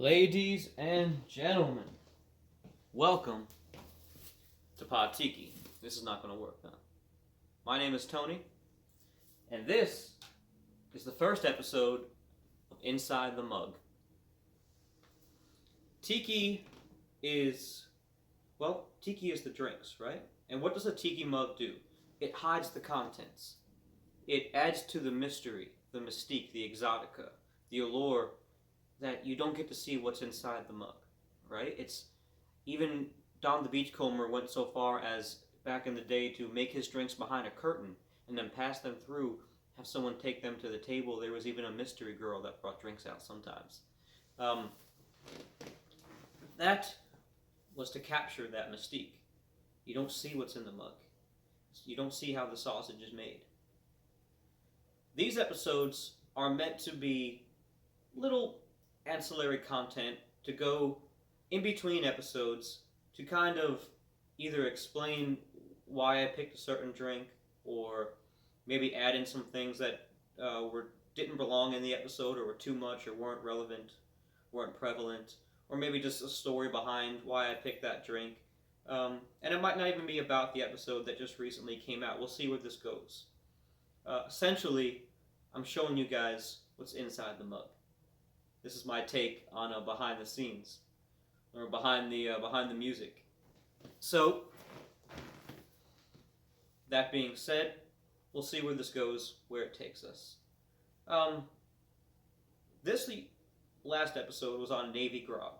Ladies and gentlemen, welcome to Pod Tiki. This is not going to work, huh? My name is Tony, and this is the first episode of Inside the Mug. Tiki is the drinks, right? And what does a tiki mug do? It hides the contents. It adds to the mystery, the mystique, the exotica, the allure that you don't get to see what's inside the mug, right? It's even Don the Beachcomber went so far as back in the day to make his drinks behind a curtain and then pass them through, have someone take them to the table. There was even a mystery girl that brought drinks out sometimes. That was to capture that mystique. You don't see what's in the mug. You don't see how the sausage is made. These episodes are meant to be little ancillary content to go in between episodes to kind of either explain why I picked a certain drink or maybe add in some things that didn't belong in the episode or were too much or weren't relevant, weren't prevalent, or maybe just a story behind why I picked that drink. And it might not even be about the episode that just recently came out. We'll see where this goes. Essentially, I'm showing you guys what's inside the mug. This is my take on behind the scenes, or behind the music. So, that being said, we'll see where this goes, where it takes us. This last episode was on Navy Grog.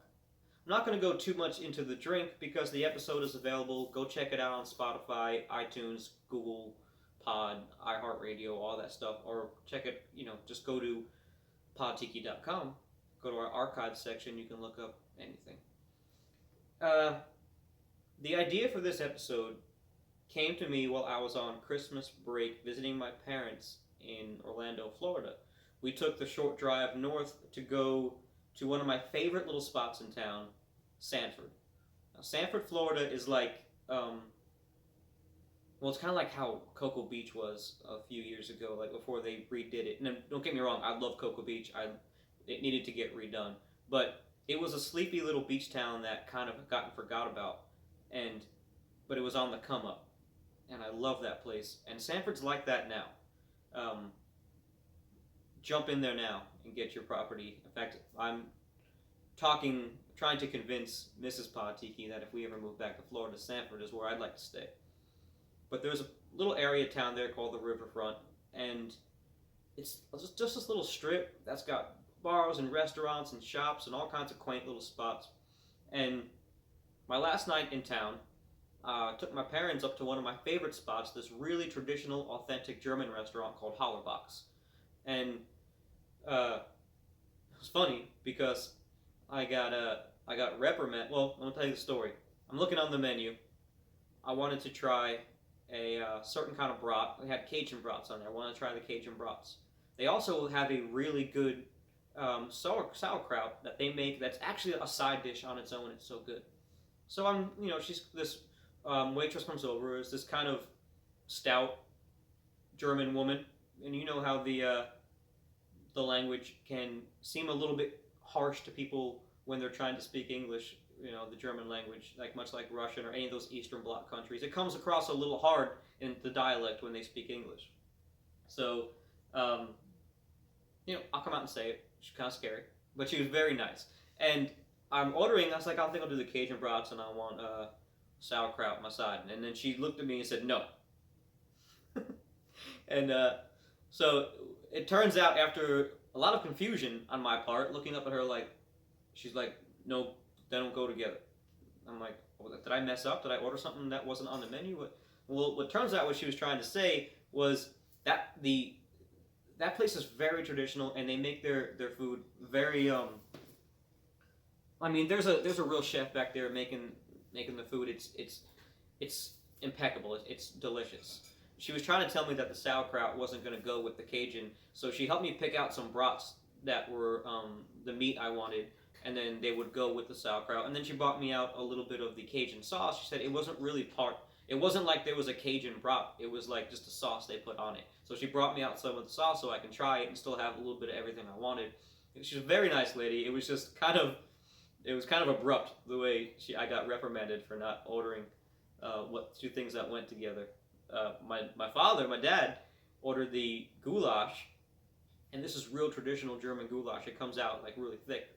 I'm not going to go too much into the drink because the episode is available. Go check it out on Spotify, iTunes, Google, Pod, iHeartRadio, all that stuff. Or check it, just go to podtiki.com. Go to our archives section. You can look up anything. The idea for this episode came to me while I was on Christmas break visiting my parents in Orlando, Florida. We took the short drive north to go to one of my favorite little spots in town, Sanford. Now, Sanford, Florida is like, it's kind of like how Cocoa Beach was a few years ago, like before they redid it. And don't get me wrong, I love Cocoa Beach. It needed to get redone. But it was a sleepy little beach town that kind of gotten forgot about. But it was on the come up. And I love that place. And Sanford's like that now. Jump in there now and get your property. In fact, I'm trying to convince Mrs. Pod Tiki that if we ever move back to Florida, Sanford is where I'd like to stay. But there's a little area town there called the Riverfront, and it's just this little strip that's got bars and restaurants and shops and all kinds of quaint little spots. And my last night in town, took my parents up to one of my favorite spots, this really traditional, authentic German restaurant called Hollerbox. And it was funny because I got reprimanded. Well, I'm gonna tell you the story. I'm looking on the menu. I wanted to try a certain kind of brat. They had Cajun brats on there. I wanted to try the Cajun brats. They also have a really good sauerkraut that they make. That's actually a side dish on its own. It's so good. So this waitress comes over. Is this kind of stout German woman, and you know how the language can seem a little bit harsh to people when they're trying to speak English. The German language, much like Russian or any of those Eastern Bloc countries, it comes across a little hard in the dialect when they speak English. So, I'll come out and say it. She's kind of scary, but she was very nice. And I'm ordering. I was like, I think I'll do the Cajun brats, and I want sauerkraut on my side. And then she looked at me and said, no. And so it turns out, after a lot of confusion on my part, looking up at her she's like, no, they don't go together. I'm like, did I mess up? Did I order something that wasn't on the menu? What turns out what she was trying to say was that that place is very traditional, and they make their food very there's a real chef back there making the food. It's impeccable. It's delicious. She was trying to tell me that the sauerkraut wasn't going to go with the Cajun, so she helped me pick out some brats that were the meat I wanted, and then they would go with the sauerkraut. And then she brought me out a little bit of the Cajun sauce. She said it wasn't really it wasn't like there was a Cajun brat. It was like just a sauce they put on it. So she brought me out some of the sauce so I can try it and still have a little bit of everything I wanted. She's a very nice lady. It was just kind of it was kind of abrupt the way I got reprimanded for not ordering what two things that went together. My dad, ordered the goulash, and this is real traditional German goulash. It comes out like really thick,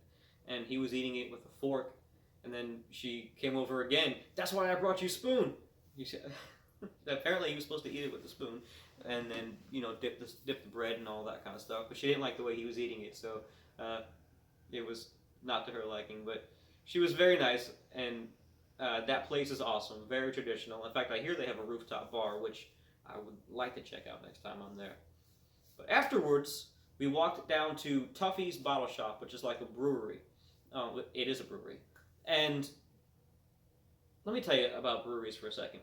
and he was eating it with a fork, and then she came over again. That's why I brought you a spoon. Apparently he was supposed to eat it with a spoon, and then dip the bread and all that kind of stuff. But she didn't like the way he was eating it, so it was not to her liking. But she was very nice, and that place is awesome, very traditional. In fact, I hear they have a rooftop bar, which I would like to check out next time I'm there. But afterwards, we walked down to Tuffy's Bottle Shop, which is like a brewery. It is a brewery. And let me tell you about breweries for a second.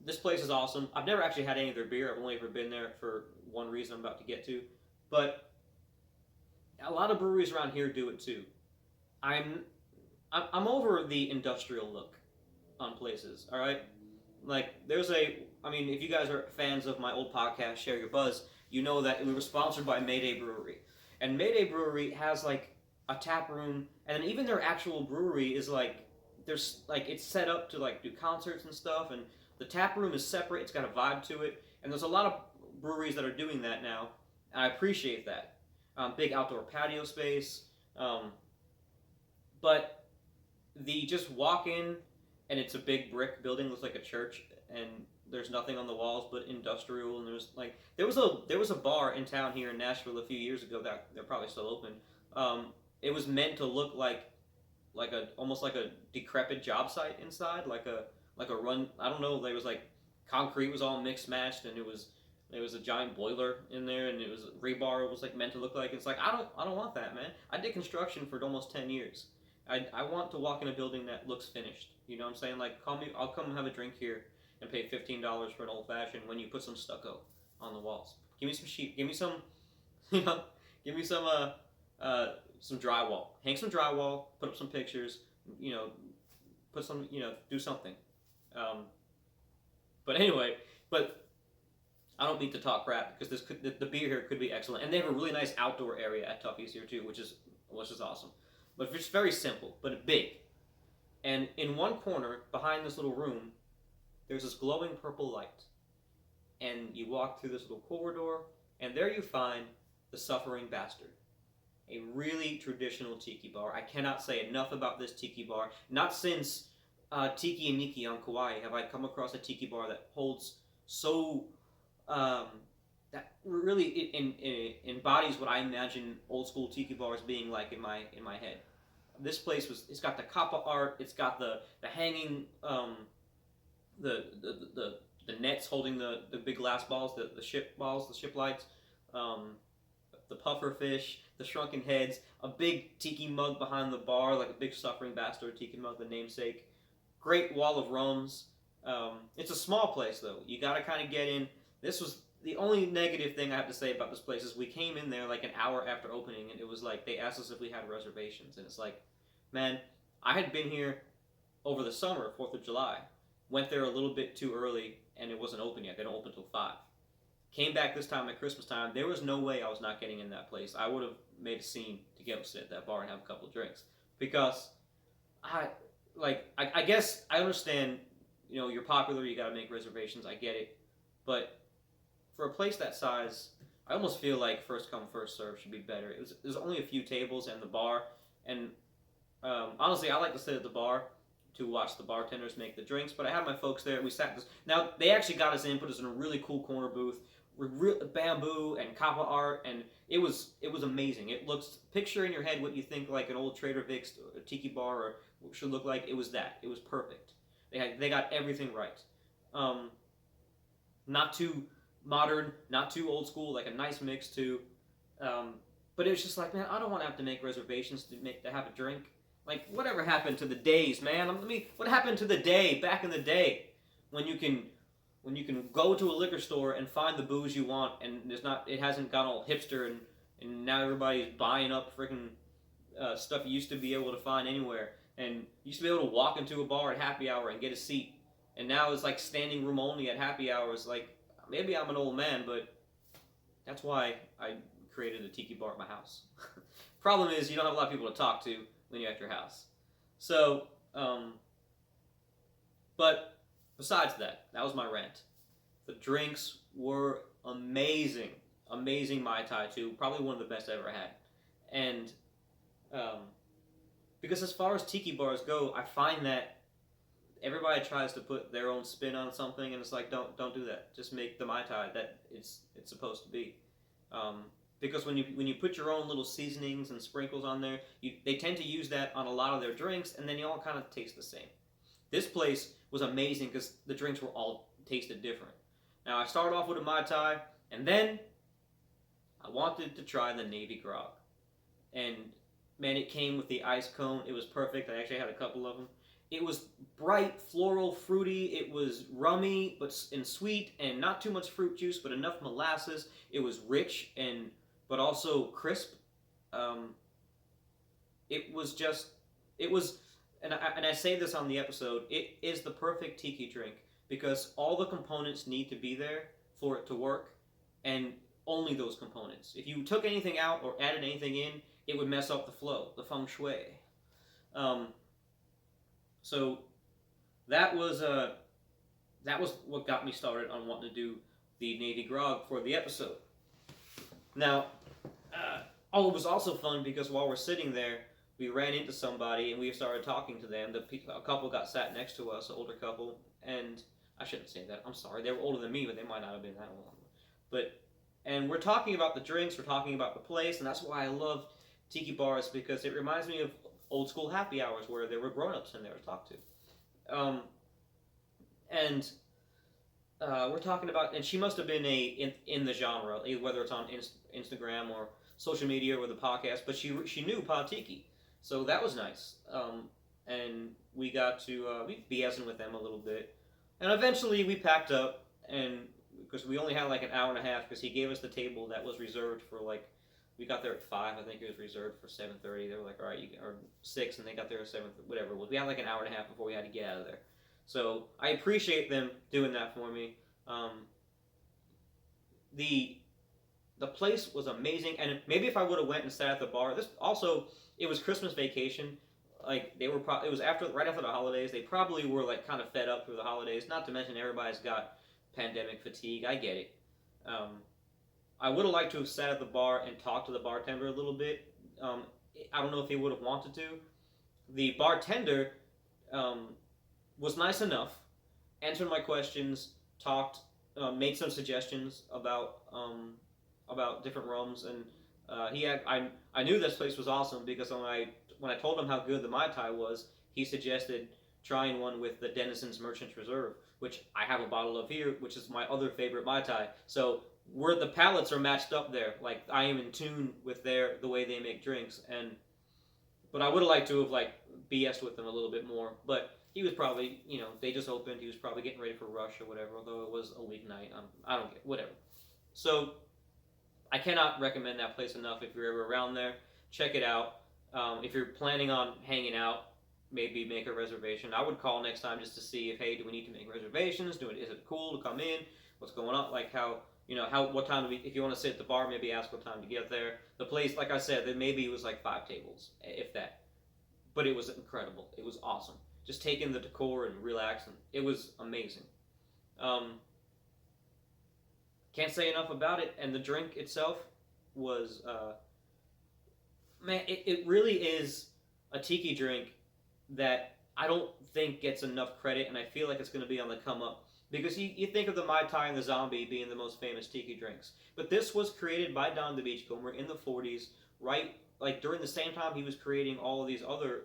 This place is awesome. I've never actually had any of their beer. I've only ever been there for one reason I'm about to get to. But a lot of breweries around here do it too. I'm over the industrial look on places, all right? Like, if you guys are fans of my old podcast, Share Your Buzz, you know that we were sponsored by Mayday Brewery. And Mayday Brewery has, like, a tap room, and even their actual brewery is, like, it's set up to, like, do concerts and stuff, and the tap room is separate, it's got a vibe to it, and there's a lot of breweries that are doing that now, and I appreciate that. Big outdoor patio space, but just walk in, and it's a big brick building, looks like a church, and there's nothing on the walls but industrial. And there was a bar in town here in Nashville a few years ago that they're probably still open. It was meant to look like almost like a decrepit job site inside, like a run. I don't know. There was like concrete was all mixed matched, and there was a giant boiler in there, and it was rebar. It was like meant to look like. It's like I don't want that, man. I did construction for almost 10 years. I want to walk in a building that looks finished. You know what I'm saying? Like, call me. I'll come have a drink here and pay $15 for an old fashioned when you put some stucco on the walls. Give me some sheet. Give me some, give me some drywall. Hang some drywall. Put up some pictures. Put some. Do something. But anyway, I don't mean to talk crap because the beer here could be excellent, and they have a really nice outdoor area at Tuffy's here too, which is awesome. But it's very simple, but big. And in one corner, behind this little room, there's this glowing purple light. And you walk through this little corridor, and there you find the Suffering Bastard. A really traditional tiki bar. I cannot say enough about this tiki bar. Not since Tiki and Niki on Kauai have I come across a tiki bar that holds so... that really embodies what I imagine old school tiki bars being like in my head. This place it's got the kappa art, it's got the hanging the nets holding the big glass balls, the ship balls, the ship lights, the puffer fish, the shrunken heads, a big tiki mug behind the bar, like a big Suffering Bastard tiki mug, the namesake. Great wall of rums. It's a small place though. You gotta kind of get in. This was the only negative thing I have to say about this place is we came in there like an hour after opening, and it was like they asked us if we had reservations, and it's like, man, I had been here over the summer, 4th of July, went there a little bit too early, and it wasn't open yet. They don't open until 5. Came back this time at Christmas time. There was no way I was not getting in that place. I would have made a scene to go sit at that bar and have a couple of drinks because I guess I understand. You're popular. You got to make reservations. I get it, but for a place that size, I almost feel like first come first serve should be better. There's only a few tables and the bar, and honestly, I like to sit at the bar to watch the bartenders make the drinks. But I had my folks there. We sat this. Now they actually got us in, put us in a really cool corner booth with bamboo and kappa art, and it was amazing. It looks picture in your head what you think like an old Trader Vic's tiki bar or should look like. It was that. It was perfect. They got everything right. Not too modern, not too old school, like a nice mix too. But it was just like, man, I don't want to have to make reservations to have a drink. Like, whatever happened to the days, man? What happened to the day back in the day when you can go to a liquor store and find the booze you want, and it hasn't got all hipster and now everybody's buying up freaking stuff you used to be able to find anywhere, and you used to be able to walk into a bar at happy hour and get a seat, and now it's like standing room only at happy hours. Like, maybe I'm an old man, but that's why I created a tiki bar at my house. Problem is, you don't have a lot of people to talk to when you're at your house. So, but besides that, that was my rant. The drinks were amazing. Amazing Mai Tai too. Probably one of the best I ever had. And because as far as tiki bars go, I find that everybody tries to put their own spin on something, and it's like, don't do that. Just make the Mai Tai that it's supposed to be. Because when you put your own little seasonings and sprinkles on there, they tend to use that on a lot of their drinks, and then you all kind of taste the same. This place was amazing because the drinks were all tasted different. Now I started off with a Mai Tai, and then I wanted to try the Navy Grog. And man, it came with the ice cone. It was perfect. I actually had a couple of them. It was bright, floral, fruity. It was rummy and sweet, and not too much fruit juice, but enough molasses. It was rich but also crisp. It was, and I say this on the episode. It is the perfect tiki drink because all the components need to be there for it to work, and only those components. If you took anything out or added anything in, it would mess up the flow, the feng shui. So that was what got me started on wanting to do the Navy Grog for the episode. Now, it was also fun because while we're sitting there, we ran into somebody and we started talking to them. A couple got sat next to us, an older couple, and I shouldn't say that. I'm sorry. They were older than me, but they might not have been that old. And we're talking about the drinks, we're talking about the place, and that's why I love tiki bars, because it reminds me of old school happy hours where there were grown-ups in there to talk to. We're talking about, and she must have been in the genre, whether it's on Instagram or social media or the podcast, but she knew Pod Tiki, so that was nice. And we got to be BSing with them a little bit, and eventually we packed up, and because we only had like an hour and a half, because he gave us the table that was reserved for we got there at 5. I think it was reserved for 7:30. They were like, all right, or 6, and they got there at 7, whatever it was. We had like an hour and a half before we had to get out of there. So I appreciate them doing that for me. The place was amazing, and maybe if I would have went and sat at the bar. It was Christmas vacation. Like it was right after the holidays. They probably were like kind of fed up through the holidays. Not to mention everybody's got pandemic fatigue. I get it. I would have liked to have sat at the bar and talked to the bartender a little bit. I don't know if he would have wanted to. The bartender was nice enough, answered my questions, talked, made some suggestions about different rums, and I knew this place was awesome because when I told him how good the Mai Tai was, he suggested trying one with the Denizens Merchant's Reserve, which I have a bottle of here, which is my other favorite Mai Tai. So the palates are matched up there. Like I am in tune with the way they make drinks, but I would have liked to have BS'd with them a little bit more. But he was probably, they just opened. He was probably getting ready for rush or whatever. Although it was a weeknight, I don't get whatever. So I cannot recommend that place enough. If you're ever around there, check it out. If you're planning on hanging out, maybe make a reservation. I would call next time just to see if, hey, do we need to make reservations? Is it cool to come in? What's going on? Like what time if you want to sit at the bar, maybe ask what time to get there. The place, like I said, maybe it was like 5 tables, if that. But it was incredible. It was awesome. Just take in the decor and relax, and it was amazing. Can't say enough about it. And the drink itself was, it really is a tiki drink that I don't think gets enough credit, and I feel like it's going to be on the come up. Because you think of the Mai Tai and the Zombie being the most famous tiki drinks. But this was created by Don the Beachcomber in the 40s, right? Like during the same time he was creating all of these other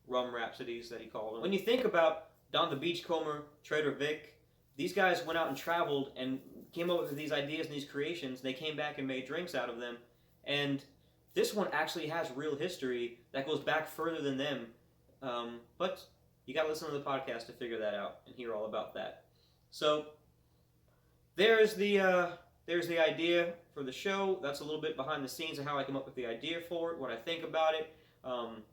rum rhapsodies that he called them. When you think about Don the Beachcomber, Trader Vic, these guys went out and traveled and came up with these ideas and these creations. They came back and made drinks out of them. And this one actually has real history that goes back further than them. But you got to listen to the podcast to figure that out and hear all about that. So there's the idea for the show. That's a little bit behind the scenes of how I come up with the idea for it, what I think about it. I'm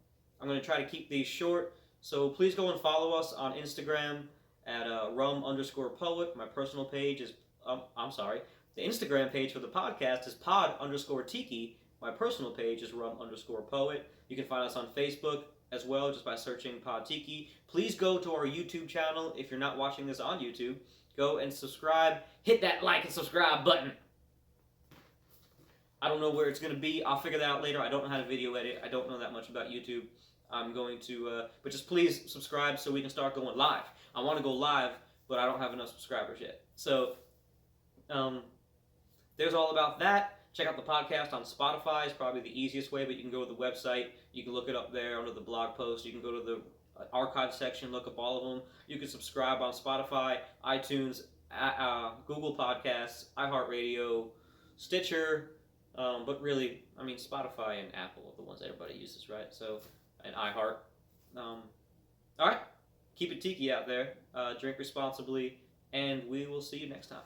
going to try to keep these short. So please go and follow us on Instagram at rum_poet. My personal page is, the Instagram page for the podcast is pod_tiki. My personal page is rum_poet. You can find us on Facebook as well just by searching Pod Tiki. Please go to our YouTube channel if you're not watching this on YouTube. Go and subscribe. Hit that like and subscribe button. I don't know where it's going to be. I'll figure that out later. I don't know how to video edit. I don't know that much about YouTube. I'm going to, but just please subscribe so we can start going live. I want to go live, but I don't have enough subscribers yet. So, there's all about that. Check out the podcast on Spotify. It's probably the easiest way, but you can go to the website. You can look it up there under the blog post. You can go to the archive section, look up all of them. You can subscribe on Spotify, iTunes, Google Podcasts, iHeartRadio, Stitcher, but really, I mean, Spotify and Apple are the ones that everybody uses, right? So, and iHeart. All right, keep it tiki out there. Drink responsibly, and we will see you next time.